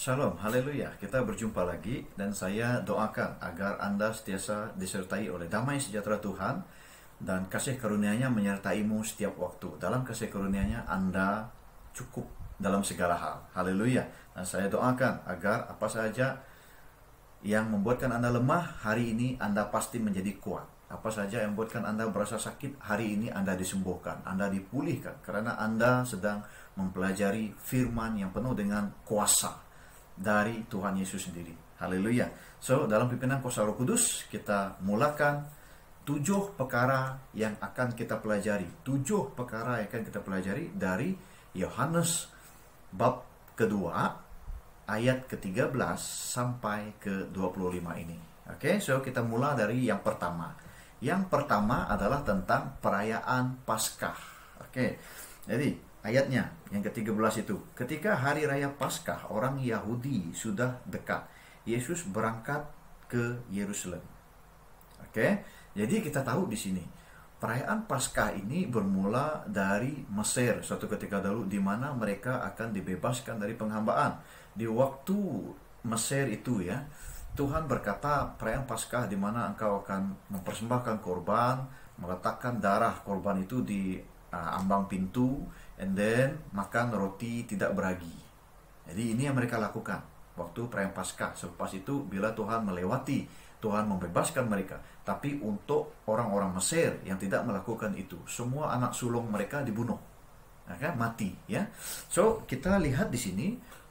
Shalom, haleluya. Kita berjumpa lagi dan saya doakan agar Anda sentiasa disertai oleh damai sejahtera Tuhan dan kasih karunia-Nya menyertaimu setiap waktu. Dalam kasih karunia-Nya Anda cukup dalam segala hal. Haleluya. Dan saya doakan agar apa saja yang membuatkan Anda lemah, hari ini Anda pasti menjadi kuat. Apa saja yang membuatkan Anda berasa sakit, hari ini Anda disembuhkan, Anda dipulihkan, karena Anda sedang mempelajari firman yang penuh dengan kuasa dari Tuhan Yesus sendiri. Haleluya. So, dalam pimpinan kuasa Roh Kudus, kita mulakan 7 perkara yang akan kita pelajari. 7 perkara yang akan kita pelajari dari Yohanes bab kedua, ayat ke-13 sampai ke-25 ini. Oke, so kita mula dari yang pertama. Yang pertama adalah tentang perayaan Paskah. Oke, jadi ayatnya yang ke-13 itu, ketika hari raya Paskah orang Yahudi sudah dekat, Yesus berangkat ke Yerusalem. Oke, jadi kita tahu di sini perayaan Paskah ini bermula dari Mesir suatu ketika dahulu, di mana mereka akan dibebaskan dari penghambaan. Di waktu Mesir itu ya, Tuhan berkata perayaan Paskah di mana engkau akan mempersembahkan korban, meletakkan darah korban itu di ambang pintu, and then makan roti tidak beragi. Jadi ini yang mereka lakukan waktu perayaan Paskah. Selepas itu bila Tuhan melewati, Tuhan membebaskan mereka. Tapi untuk orang-orang Mesir yang tidak melakukan itu, semua anak sulung mereka dibunuh, mati ya. So kita lihat di sini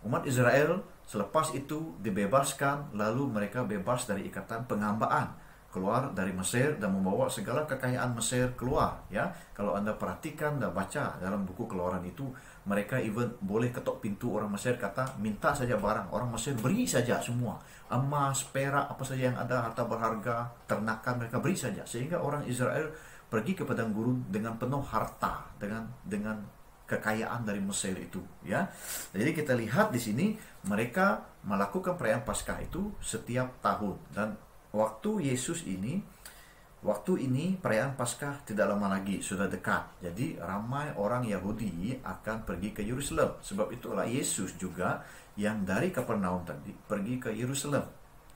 umat Israel selepas itu dibebaskan, lalu mereka bebas dari ikatan penghambaan, keluar dari Mesir dan membawa segala kekayaan Mesir keluar ya. Kalau Anda perhatikan dan baca dalam buku Keluaran itu, mereka even boleh ketok pintu orang Mesir, kata minta saja barang, orang Mesir beri saja semua, emas, perak, apa saja yang ada, harta berharga, ternakan, mereka beri saja, sehingga orang Israel pergi ke padang gurun dengan penuh harta, dengan kekayaan dari Mesir itu ya. Jadi kita lihat di sini mereka melakukan perayaan Paskah itu setiap tahun, dan waktu ini perayaan Paskah tidak lama lagi, sudah dekat. Jadi ramai orang Yahudi akan pergi ke Yerusalem. Sebab itulah Yesus juga yang dari Kapernaum tadi pergi ke Yerusalem.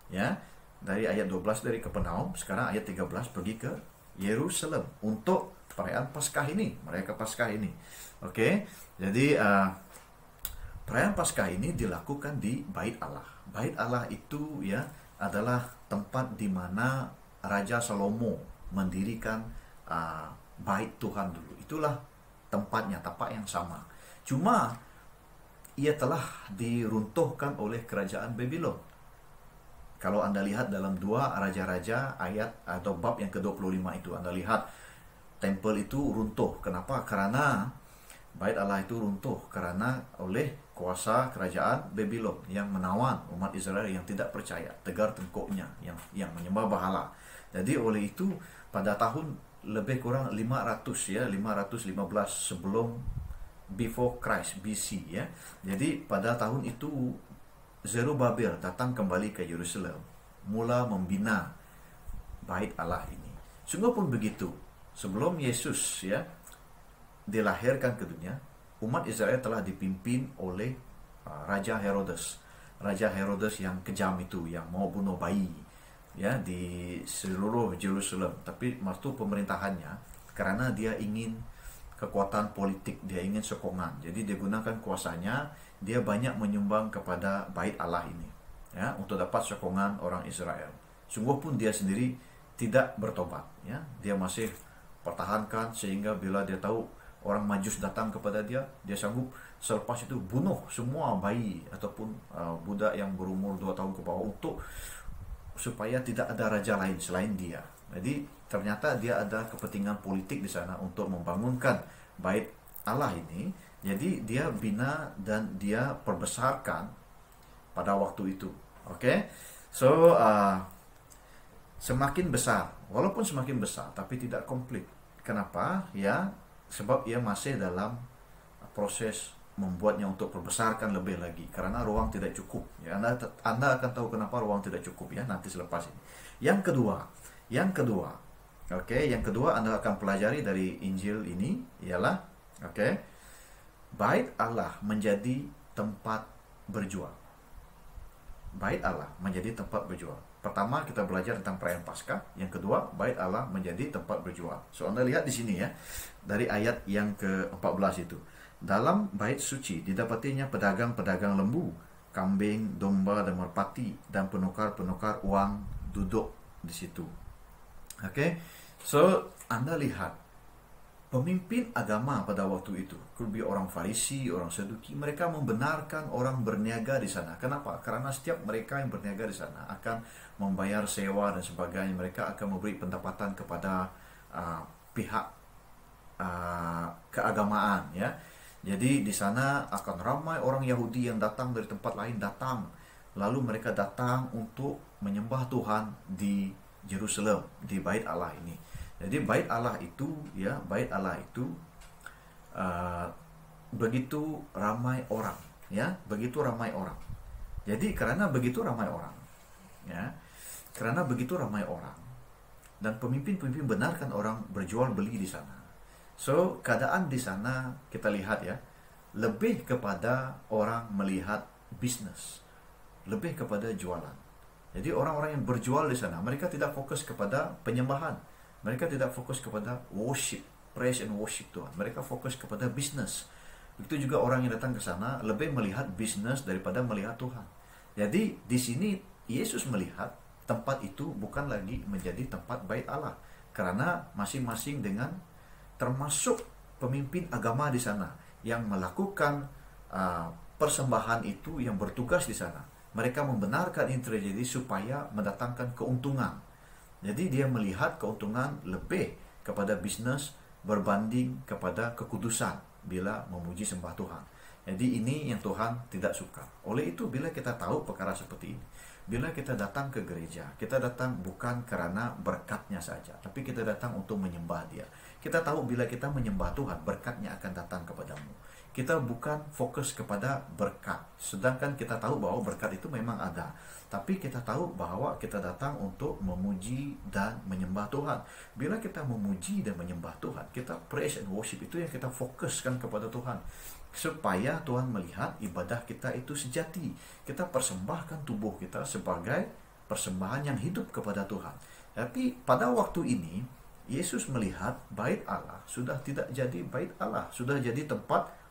Ya, dari ayat 12 dari Kapernaum, sekarang ayat 13 pergi ke Yerusalem untuk perayaan Paskah ini, merayakan Paskah ini. Oke. Jadi perayaan Paskah ini dilakukan di Bait Allah. Bait Allah itu ya adalah tempat di mana Raja Salomo mendirikan bait Tuhan dulu. Itulah tempatnya, tapak yang sama. Cuma ia telah diruntuhkan oleh kerajaan Babylon. Kalau Anda lihat dalam 2 Raja-Raja ayat atau bab yang ke-25 itu, Anda lihat tempel itu runtuh. Kenapa? Karena bait Allah itu runtuh karena oleh kuasa kerajaan Babylon yang menawan umat Israel yang tidak percaya, tegar tengkuknya, yang menyembah berhala. Jadi oleh itu pada tahun lebih kurang 515 sebelum before Christ, BC ya. Jadi pada tahun itu Zerubabel datang kembali ke Yerusalem, mula membina bait Allah ini. Sungguh pun begitu, sebelum Yesus ya dilahirkan ke dunia, umat Israel telah dipimpin oleh Raja Herodes. Raja Herodes yang kejam itu, yang mau bunuh bayi ya di seluruh Yerusalem. Tapi waktu pemerintahannya, karena dia ingin kekuatan politik, dia ingin sokongan, jadi dia gunakan kuasanya, dia banyak menyumbang kepada bait Allah ini ya, untuk dapat sokongan orang Israel. Sungguh pun dia sendiri tidak bertobat ya, dia masih pertahankan, sehingga bila dia tahu orang Majus datang kepada dia, dia sanggup selepas itu bunuh semua bayi ataupun budak yang berumur 2 tahun ke bawah, supaya tidak ada raja lain selain dia. Jadi ternyata dia ada kepentingan politik di sana untuk membangunkan bait Allah ini. Jadi dia bina dan dia perbesarkan pada waktu itu. Oke. So semakin besar, walaupun semakin besar tapi tidak komplit. Kenapa? Ya, sebab ia masih dalam proses membuatnya untuk perbesarkan lebih lagi, karena ruang tidak cukup ya. Anda akan tahu kenapa ruang tidak cukup ya nanti selepas ini. Yang kedua yang kedua Anda akan pelajari dari Injil ini ialah bait Allah menjadi tempat berjuang. bait Allah menjadi tempat berjual. Pertama kita belajar tentang perayaan Paskah, yang kedua bait Allah menjadi tempat berjual. So Anda lihat di sini ya, dari ayat yang ke-14 itu. Dalam bait suci didapatinya pedagang-pedagang lembu, kambing, domba, dan merpati, dan penukar-penukar uang duduk di situ. Oke, so Anda lihat pemimpin agama pada waktu itu, lebih orang Farisi, orang Saduki, mereka membenarkan orang berniaga di sana. Kenapa? Karena setiap mereka yang berniaga di sana akan membayar sewa dan sebagainya. Mereka akan memberi pendapatan kepada pihak keagamaan, ya. Jadi di sana akan ramai orang Yahudi yang datang dari tempat lain datang. Lalu mereka datang untuk menyembah Tuhan di Yerusalem, di bait Allah ini. Jadi bait Allah itu, ya, bait Allah itu begitu ramai orang, ya, begitu ramai orang. Jadi karena begitu ramai orang, ya, karena begitu ramai orang, dan pemimpin-pemimpin benarkan orang berjual beli di sana. So keadaan di sana kita lihat ya, lebih kepada orang melihat bisnis, lebih kepada jualan. Jadi orang-orang yang berjual di sana, mereka tidak fokus kepada penyembahan. Mereka tidak fokus kepada worship, praise and worship Tuhan. Mereka fokus kepada bisnis. Begitu juga orang yang datang ke sana lebih melihat bisnis daripada melihat Tuhan. Jadi di sini Yesus melihat tempat itu bukan lagi menjadi tempat bait Allah, karena masing-masing dengan termasuk pemimpin agama di sana yang melakukan persembahan itu, yang bertugas di sana. Mereka membenarkan ini terjadi supaya mendatangkan keuntungan. Jadi dia melihat keuntungan lebih kepada bisnis berbanding kepada kekudusan bila memuji sembah Tuhan. Jadi ini yang Tuhan tidak suka. Oleh itu bila kita tahu perkara seperti ini, bila kita datang ke gereja, kita datang bukan karena berkatnya saja, tapi kita datang untuk menyembah Dia. Kita tahu bila kita menyembah Tuhan, berkatnya akan datang kepadamu. Kita bukan fokus kepada berkat, sedangkan kita tahu bahwa berkat itu memang ada. Tapi kita tahu bahwa kita datang untuk memuji dan menyembah Tuhan. Bila kita memuji dan menyembah Tuhan, kita praise and worship, itu yang kita fokuskan kepada Tuhan. Supaya Tuhan melihat ibadah kita itu sejati. Kita persembahkan tubuh kita sebagai persembahan yang hidup kepada Tuhan. Tapi pada waktu ini, Yesus melihat bait Allah sudah tidak jadi bait Allah, sudah jadi tempat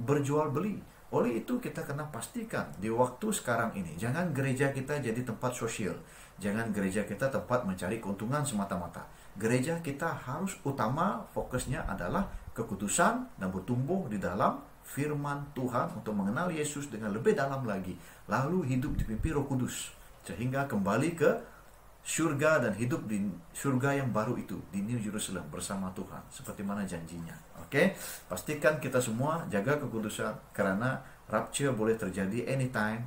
berjual beli. Oleh itu kita kena pastikan di waktu sekarang ini, jangan gereja kita jadi tempat sosial. Jangan gereja kita tempat mencari keuntungan semata-mata. Gereja kita harus utama fokusnya adalah kekudusan dan bertumbuh di dalam firman Tuhan untuk mengenal Yesus dengan lebih dalam lagi. Lalu hidup dipimpin Roh Kudus sehingga kembali ke surga dan hidup di surga yang baru itu, di New Jerusalem bersama Tuhan seperti mana janjinya. Oke, pastikan kita semua jaga kekudusan, karena rapture boleh terjadi anytime.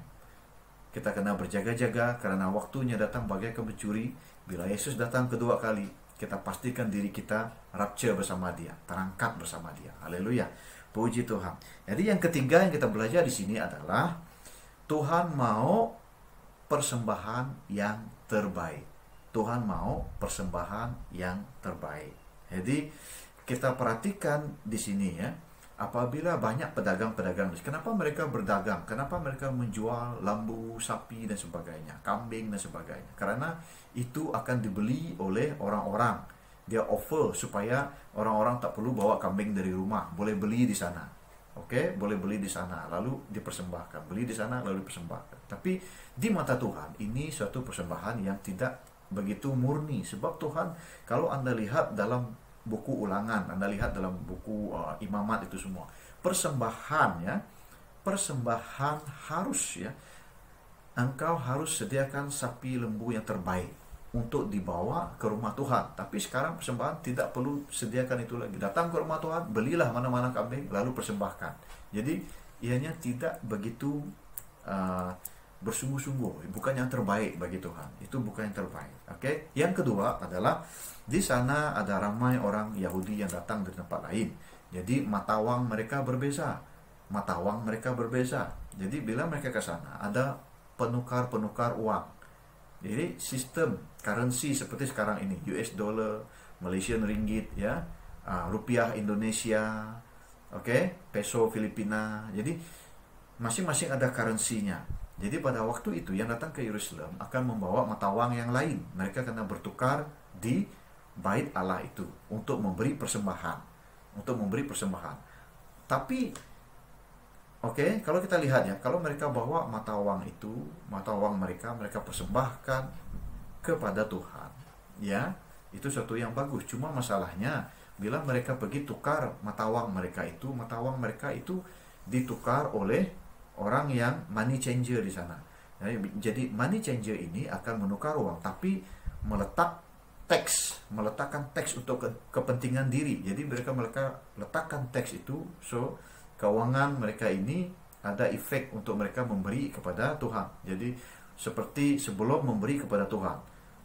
Kita kena berjaga-jaga karena waktunya datang bagaikan pencuri. Bila Yesus datang kedua kali, kita pastikan diri kita rapture bersama Dia, terangkat bersama Dia. Haleluya, puji Tuhan. Jadi yang ketiga yang kita belajar di sini adalah Tuhan mau persembahan yang terbaik. Tuhan mau persembahan yang terbaik. Jadi kita perhatikan di sini ya, apabila banyak pedagang-pedagang, kenapa mereka berdagang? Kenapa mereka menjual lambu, sapi dan sebagainya, kambing dan sebagainya? Karena itu akan dibeli oleh orang-orang. Dia offer supaya orang-orang tak perlu bawa kambing dari rumah, boleh beli di sana. Oke, boleh beli di sana lalu dipersembahkan, beli di sana lalu dipersembahkan. Tapi di mata Tuhan ini suatu persembahan yang tidak begitu murni, sebab Tuhan, kalau Anda lihat dalam buku Ulangan, Anda lihat dalam buku Imamat itu semua, persembahan ya, persembahan harus ya, engkau harus sediakan sapi lembu yang terbaik untuk dibawa ke rumah Tuhan. Tapi sekarang persembahan tidak perlu sediakan itu lagi. Datang ke rumah Tuhan, belilah mana-mana kambing lalu persembahkan. Jadi ianya tidak begitu bersungguh-sungguh, bukan yang terbaik bagi Tuhan. Itu bukan yang terbaik. Oke. Yang kedua adalah di sana ada ramai orang Yahudi yang datang dari tempat lain. Jadi mata wang mereka berbeza. Mata wang mereka berbeza. Jadi bila mereka ke sana ada penukar-penukar uang. Jadi sistem currency seperti sekarang ini, US dollar, Malaysian ringgit ya, rupiah Indonesia, oke, peso Filipina. Jadi masing-masing ada currency-nya. Jadi pada waktu itu yang datang ke Yerusalem akan membawa mata uang yang lain. Mereka kena bertukar di bait Allah itu untuk memberi persembahan, untuk memberi persembahan. Tapi oke, kalau kita lihat ya, kalau mereka bawa mata uang itu, mata uang mereka persembahkan kepada Tuhan, ya, itu suatu yang bagus. Cuma masalahnya bila mereka pergi tukar mata uang mereka itu ditukar oleh orang yang money changer di sana. Jadi money changer ini akan menukar uang, tapi meletakkan teks untuk kepentingan diri. Jadi mereka letakkan teks itu, so keuangan mereka ini ada efek untuk mereka memberi kepada Tuhan. Jadi seperti sebelum memberi kepada Tuhan,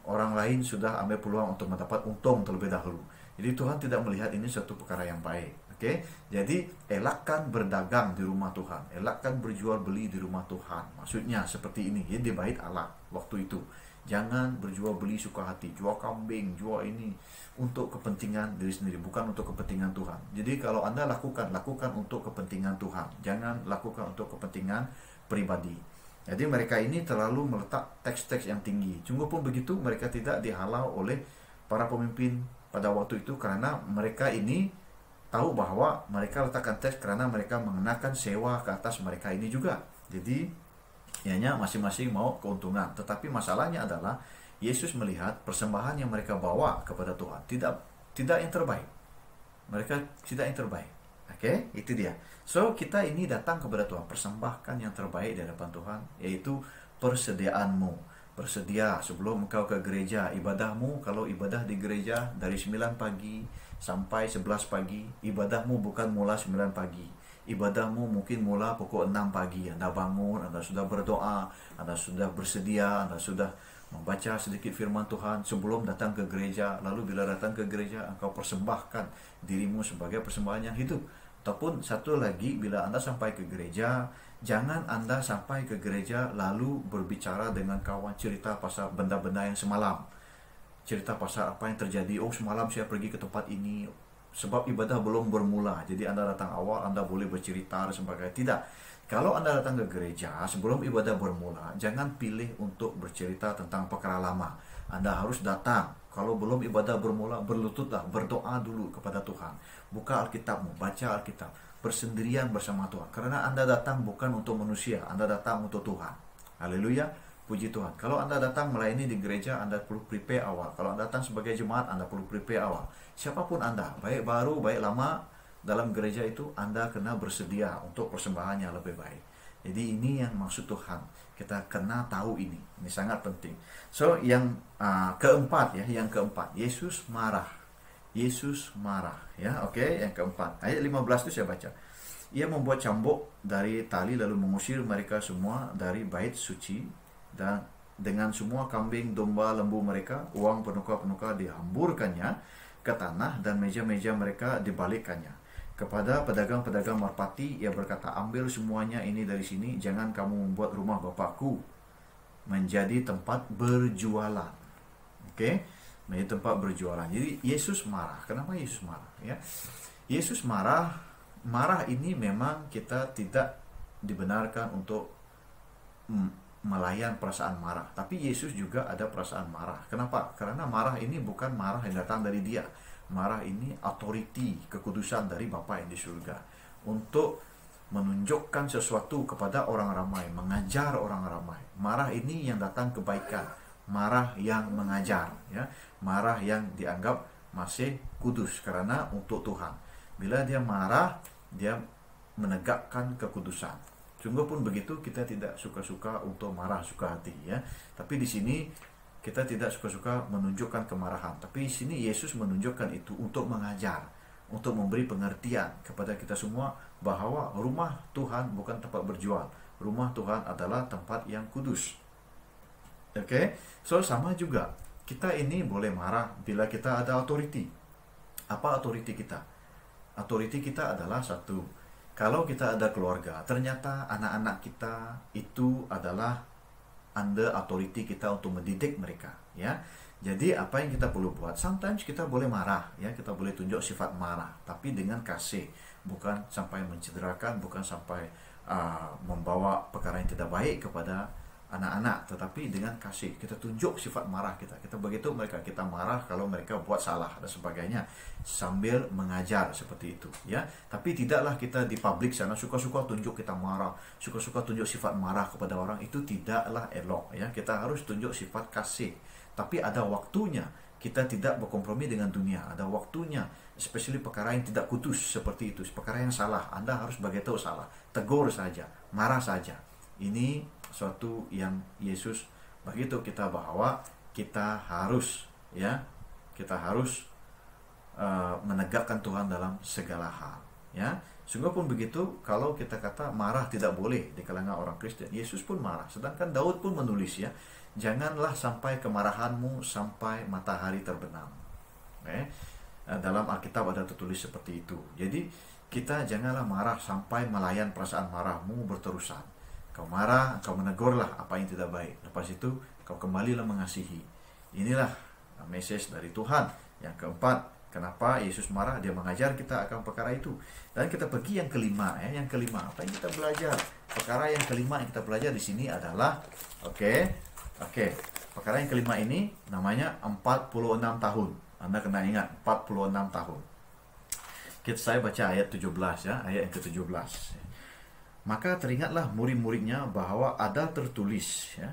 orang lain sudah ambil peluang untuk mendapat untung terlebih dahulu. Jadi Tuhan tidak melihat ini suatu perkara yang baik. Oke, jadi elakkan berdagang di rumah Tuhan, elakkan berjual beli di rumah Tuhan. Maksudnya seperti ini, ya, di bait Allah waktu itu. Jangan berjual beli suka hati, jual kambing, jual ini untuk kepentingan diri sendiri, bukan untuk kepentingan Tuhan. Jadi kalau Anda lakukan untuk kepentingan Tuhan, jangan lakukan untuk kepentingan pribadi. Jadi mereka ini terlalu meletak teks-teks yang tinggi. Sungguh pun begitu, mereka tidak dihalau oleh para pemimpin pada waktu itu, karena mereka ini tahu bahwa mereka letakkan teks karena mereka mengenakan sewa ke atas mereka ini juga. Jadi hanya masing-masing mau keuntungan. Tetapi masalahnya adalah Yesus melihat persembahan yang mereka bawa kepada Tuhan tidak yang terbaik. Mereka tidak yang terbaik. Oke, itu dia. So kita ini datang kepada Tuhan, persembahkan yang terbaik di hadapan Tuhan, yaitu persediaanmu. Bersedia sebelum engkau ke gereja, ibadahmu, kalau ibadah di gereja dari 9 pagi sampai 11 pagi, ibadahmu bukan mula 9 pagi. Ibadahmu mungkin mula pukul 6 pagi. Anda bangun, Anda sudah berdoa, Anda sudah bersedia, Anda sudah membaca sedikit firman Tuhan sebelum datang ke gereja. Lalu bila datang ke gereja, engkau persembahkan dirimu sebagai persembahan yang hidup. Ataupun satu lagi, bila Anda sampai ke gereja, jangan Anda sampai ke gereja lalu berbicara dengan kawan, cerita pasal benda-benda yang semalam. Cerita pasal apa yang terjadi. Oh, semalam saya pergi ke tempat ini, sebab ibadah belum bermula. Jadi Anda datang awal, Anda boleh bercerita dan sebagainya. Tidak. Kalau Anda datang ke gereja sebelum ibadah bermula, jangan pilih untuk bercerita tentang perkara lama. Anda harus datang. Kalau belum ibadah bermula, berlututlah, berdoa dulu kepada Tuhan. Buka Alkitabmu, baca Alkitab, bersendirian bersama Tuhan. Karena Anda datang bukan untuk manusia, Anda datang untuk Tuhan. Haleluya. Puji Tuhan. Kalau Anda datang melayani di gereja, Anda perlu prepare awal. Kalau Anda datang sebagai jemaat, Anda perlu prepare awal. Siapapun Anda, baik baru, baik lama, dalam gereja itu Anda kena bersedia untuk persembahan yang lebih baik. Jadi ini yang maksud Tuhan. Kita kena tahu ini. Ini sangat penting. So, yang keempat ya, Yesus marah. Yesus marah, ya. Oke, yang keempat. Ayat 15 itu saya baca. Ia membuat cambuk dari tali lalu mengusir mereka semua dari bait suci, dan dengan semua kambing, domba, lembu mereka, uang penukar-penukar dihamburkannya ke tanah, dan meja-meja mereka dibalikkannya. Kepada pedagang-pedagang merpati, ia berkata, ambil semuanya ini dari sini, jangan kamu membuat rumah Bapakku menjadi tempat berjualan. Oke? Menjadi tempat berjualan. Jadi Yesus marah. Kenapa Yesus marah? Ya, Yesus marah. Marah ini memang kita tidak dibenarkan untuk melayan perasaan marah. Tapi Yesus juga ada perasaan marah. Kenapa? Karena marah ini bukan marah yang datang dari dia. Marah ini authority, kekudusan dari Bapa yang di surga, untuk menunjukkan sesuatu kepada orang ramai, mengajar orang ramai. Marah ini yang datang kebaikan, marah yang mengajar, ya, marah yang dianggap masih kudus karena untuk Tuhan. Bila dia marah, dia menegakkan kekudusan. Sungguh pun begitu, kita tidak suka-suka untuk marah suka hati, ya. Tapi di sini kita tidak suka-suka menunjukkan kemarahan. Tapi di sini Yesus menunjukkan itu untuk mengajar, untuk memberi pengertian kepada kita semua bahwa rumah Tuhan bukan tempat berjual. Rumah Tuhan adalah tempat yang kudus. Oke? So sama juga, kita ini boleh marah bila kita ada authority. Apa authority kita? Authority kita adalah satu, kalau kita ada keluarga, ternyata anak-anak kita itu adalah under authority kita untuk mendidik mereka, ya. Jadi apa yang kita perlu buat? Sometimes kita boleh marah, ya, kita boleh tunjuk sifat marah, tapi dengan kasih, bukan sampai mencederakan, bukan sampai membawa perkara yang tidak baik kepada anak-anak, tetapi dengan kasih. Kita tunjuk sifat marah kita. Kita begitu mereka, kita marah kalau mereka buat salah dan sebagainya, sambil mengajar seperti itu, ya. Tapi tidaklah kita di publik sana suka-suka tunjuk kita marah, suka-suka tunjuk sifat marah kepada orang. Itu tidaklah elok, ya. Kita harus tunjuk sifat kasih, tapi ada waktunya. Kita tidak berkompromi dengan dunia. Ada waktunya, especially perkara yang tidak kudus seperti itu, perkara yang salah. Anda harus begitu salah, tegur saja, marah saja. Ini suatu yang Yesus begitu kita bahwa kita harus, ya, kita harus menegakkan Tuhan dalam segala hal, ya. Sungguh pun begitu, kalau kita kata marah tidak boleh di kalangan orang Kristen, Yesus pun marah. Sedangkan Daud pun menulis, ya, janganlah sampai kemarahanmu sampai matahari terbenam. Dalam Alkitab ada tertulis seperti itu. Jadi kita janganlah marah sampai melayan perasaan marahmu berterusan. Kau marah, kau menegurlah apa yang tidak baik. Lepas itu kau kembalilah mengasihi. Inilah message dari Tuhan. Yang keempat, kenapa Yesus marah? Dia mengajar kita akan perkara itu. Dan kita pergi yang kelima, ya. Yang kelima, apa yang kita belajar? Perkara yang kelima yang kita belajar di sini adalah perkara yang kelima ini namanya 46 tahun. Anda kena ingat 46 tahun. Saya baca ayat 17, ya, ayat yang ke-17. Maka teringatlah murid-muridnya bahwa ada tertulis, ya,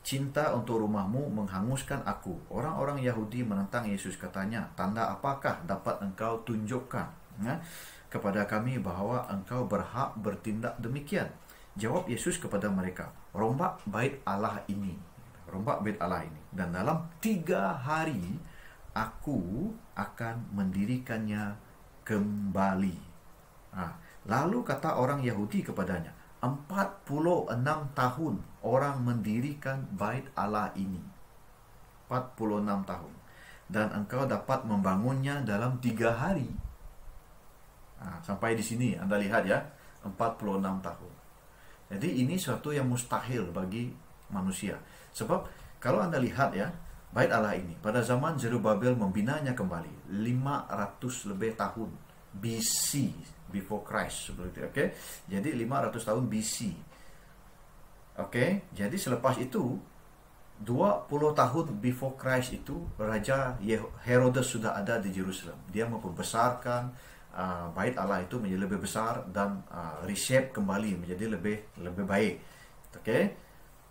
cinta untuk rumahmu menghanguskan aku. Orang-orang Yahudi menentang Yesus, katanya, tanda apakah dapat engkau tunjukkan, ya, kepada kami bahwa engkau berhak bertindak demikian? Jawab Yesus kepada mereka, rombak bait Allah ini. Rombak bait Allah ini. Dan dalam 3 hari aku akan mendirikannya kembali. Lalu kata orang Yahudi kepadanya, 46 tahun orang mendirikan bait Allah ini. 46 tahun. Dan engkau dapat membangunnya dalam 3 hari. Sampai di sini Anda lihat, ya, 46 tahun. Jadi ini suatu yang mustahil bagi manusia. Sebab kalau Anda lihat, ya, bait Allah ini pada zaman Zerubabel membinanya kembali 500 lebih tahun BC, before Christ, seperti itu. Jadi 500 tahun BC. Jadi selepas itu 20 tahun before Christ itu Raja Herodes sudah ada di Jerusalem. Dia membesarkan bait Allah itu menjadi lebih besar dan reshape kembali menjadi lebih baik.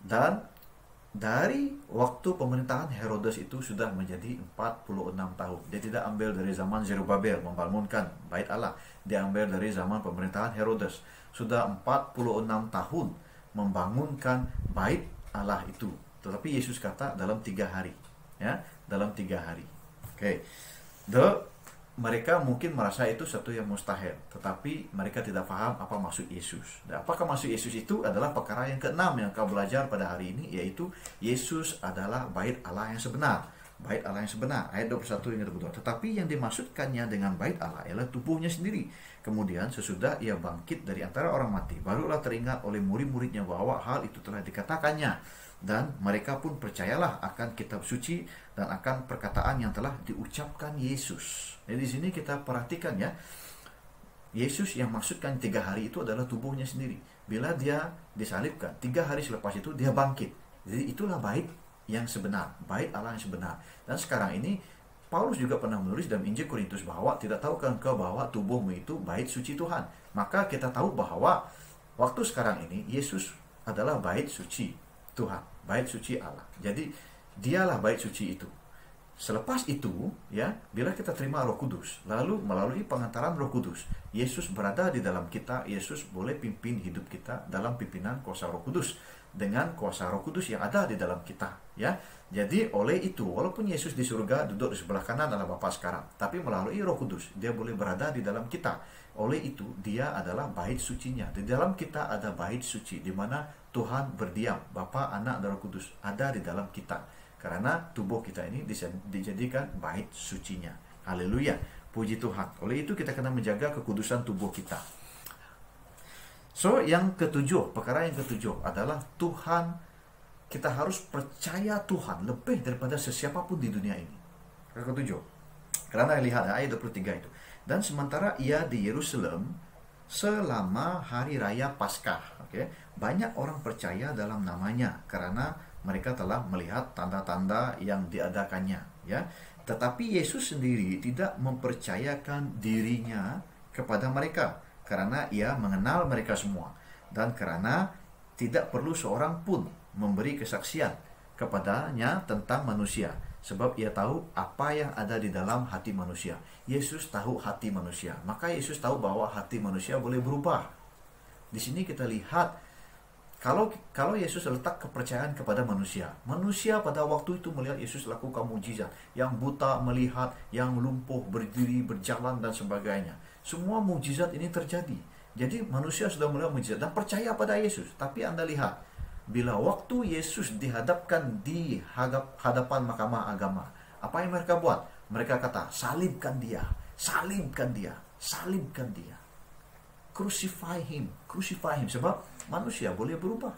Dan dari waktu pemerintahan Herodes itu sudah menjadi 46 tahun. Dia tidak ambil dari zaman Zerubabel membangunkan bait Allah. Dia ambil dari zaman pemerintahan Herodes. Sudah 46 tahun membangunkan bait Allah itu. Tetapi Yesus kata dalam 3 hari. Ya, dalam 3 hari. Mereka mungkin merasa itu satu yang mustahil, tetapi mereka tidak paham apa maksud Yesus. Dan apakah maksud Yesus itu adalah perkara yang ke-6 yang kau belajar pada hari ini, yaitu Yesus adalah bait Allah yang sebenar. Bait Allah yang sebenar, ayat 21 hingga 22. Tetapi yang dimaksudkannya dengan bait Allah ialah tubuhnya sendiri. Kemudian sesudah ia bangkit dari antara orang mati, barulah teringat oleh murid-muridnya bahwa hal itu telah dikatakannya. Dan mereka pun percayalah akan kitab suci dan akan perkataan yang telah diucapkan Yesus. Jadi di sini kita perhatikan, ya, Yesus yang maksudkan 3 hari itu adalah tubuhnya sendiri. Bila dia disalibkan, 3 hari selepas itu dia bangkit. Jadi itulah bait yang sebenar, bait Allah yang sebenar. Dan sekarang ini Paulus juga pernah menulis dalam Injil Korintus bahwa tidak tahukah engkau bahwa tubuhmu itu bait suci Tuhan. Maka kita tahu bahwa waktu sekarang ini Yesus adalah bait suci Tuhan, bait suci Allah. Jadi dialah bait suci itu. Selepas itu, ya, bila kita terima Roh Kudus, lalu melalui pengantaran Roh Kudus, Yesus berada di dalam kita. Yesus boleh pimpin hidup kita dalam pimpinan kuasa Roh Kudus, dengan kuasa Roh Kudus yang ada di dalam kita, ya. Jadi oleh itu, walaupun Yesus di surga duduk di sebelah kanan adalah Bapa sekarang, tapi melalui Roh Kudus dia boleh berada di dalam kita. Oleh itu dia adalah bait sucinya. Di dalam kita ada bait suci di mana Tuhan berdiam. Bapa, Anak, dan Roh Kudus ada di dalam kita. Karena tubuh kita ini dijadikan bait sucinya. Haleluya, puji Tuhan. Oleh itu kita kena menjaga kekudusan tubuh kita. So, yang ketujuh, perkara yang ketujuh adalah Tuhan. Kita harus percaya Tuhan lebih daripada sesiapapun di dunia ini. Yang ketujuh, karena lihat ayat 23 itu. Dan sementara ia di Yerusalem, selama hari raya Paskah. Oke, banyak orang percaya dalam namanya karena mereka telah melihat tanda-tanda yang diadakannya, ya. Tetapi Yesus sendiri tidak mempercayakan dirinya kepada mereka karena ia mengenal mereka semua, dan karena tidak perlu seorang pun memberi kesaksian kepadanya tentang manusia, sebab ia tahu apa yang ada di dalam hati manusia. Yesus tahu hati manusia, maka Yesus tahu bahwa hati manusia boleh berubah. Di sini kita lihat kalau Yesus letak kepercayaan kepada manusia, manusia pada waktu itu melihat Yesus lakukan mujizat, yang buta melihat, yang lumpuh berdiri, berjalan dan sebagainya. Semua mujizat ini terjadi. Jadi manusia sudah melihat mujizat dan percaya pada Yesus. Tapi Anda lihat, bila waktu Yesus dihadapkan di hadapan mahkamah agama, apa yang mereka buat? Mereka kata, salibkan dia, salibkan dia, salibkan dia. Crucify him, sebab manusia boleh berubah.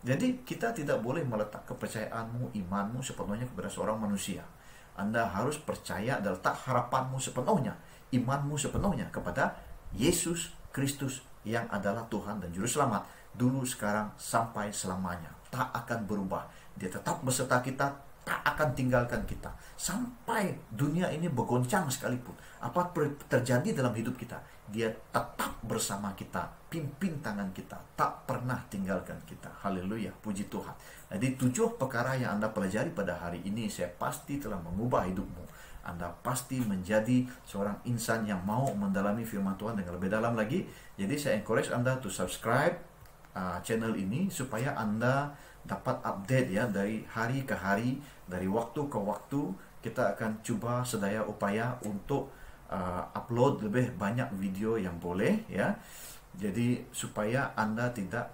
Jadi kita tidak boleh meletak kepercayaanmu, imanmu sepenuhnya kepada seorang manusia. Anda harus percaya dan letak harapanmu sepenuhnya, imanmu sepenuhnya kepada Yesus Kristus yang adalah Tuhan dan Juru Selamat, dulu, sekarang, sampai selamanya. Tak akan berubah. Dia tetap beserta kita, tak akan tinggalkan kita sampai dunia ini bergoncang sekalipun. Apa terjadi dalam hidup kita, dia tetap bersama kita, pimpin tangan kita, tak pernah tinggalkan kita. Haleluya, puji Tuhan. Jadi 7 perkara yang Anda pelajari pada hari ini, saya pasti telah mengubah hidupmu. Anda pasti menjadi seorang insan yang mau mendalami firman Tuhan dengan lebih dalam lagi. Jadi saya encourage Anda to subscribe channel ini supaya Anda dapat update, ya, dari hari ke hari, dari waktu ke waktu. Kita akan coba sedaya upaya untuk upload lebih banyak video yang boleh, ya. Jadi supaya Anda tidak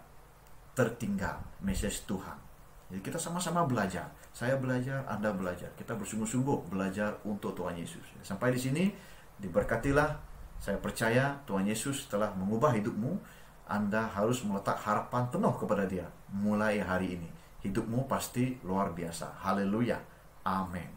tertinggal message Tuhan. Jadi kita sama-sama belajar. Saya belajar, Anda belajar. Kita bersungguh-sungguh belajar untuk Tuhan Yesus. Sampai di sini diberkatilah. Saya percaya Tuhan Yesus telah mengubah hidupmu. Anda harus meletak harapan penuh kepada Dia mulai hari ini. Hidupmu pasti luar biasa. Haleluya. Amin.